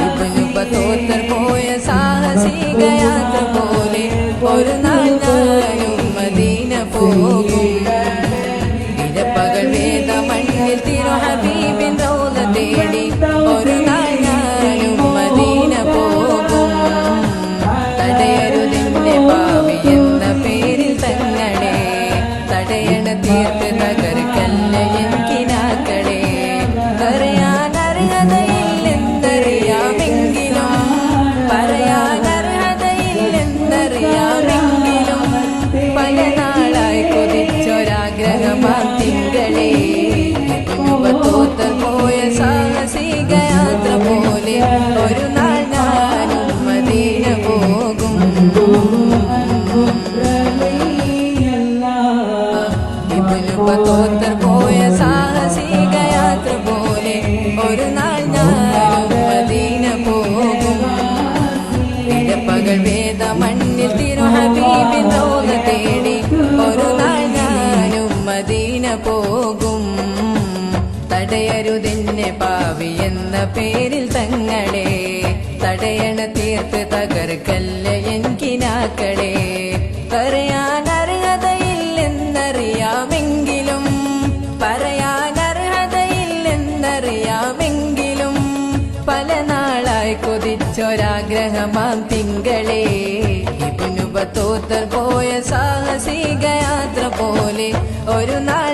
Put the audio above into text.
Ibnu Battuta പോയ സാഹസിക യാത്ര പോലെ ഒരു നാൾ ഞാനും മദീന പോകും. ഇരപ്പകൽ വേദ മണ്ണിൽ തിരു ഹബീബിൻ റൗള തേടി ഒരു നാൾ ഞാനും മദീന പോകും. തടയരുതിന്റെ പാവി എന്ന പേരിൽ തങ്ങളെ തടയണ തീർത്ത് തകർക്കല്ല എനിക്കിനാക്കളെ. പറയാനർഹതയില്ലെന്നറിയാമെങ്കിലും പറയാനർഹതയില്ലെന്നറിയാമെങ്കിലും പല നാളായി കൊതിച്ചൊരാഗ്രഹമാ തിങ്കളെ. ഇബ്നു ബത്തൂത്ത പോയ സാഹസിക യാത്ര പോലെ ഒരു നാൾ ഞാനും മദീന പോകും. ഇബ്നു ബത്തൂത്ത പോയ സാഹസിക യാത്ര പോലെ ഒരു നാൾ ഞാനും മദീന പോകും. ഇരപ്പകൽ വേദ മണ്ണിൽ തിരു ഹബീബിൻ റൗള തേടി ഒരു നാൾ ഞാനും മദീന പോകും. തടയരുതെന്നെ പാവി എന്ന പേരിൽ തങ്ങളെ തടയണ തീർത്ത് തകർക്കല്ല എനിക്കിനാക്കളെ. പറയാനർഹതയില്ലെന്നറിയാമെങ്കിലും പറയാനർഹതയില്ലെന്നറിയാമെങ്കിലും പല നാളായി കൊതിച്ചൊരാഗ്രഹമാം തിങ്കളെ. ഇബ്നു ബത്തൂത്ത പോയ സാഹസിക യാത്ര പോലെ ഒരു നാൾ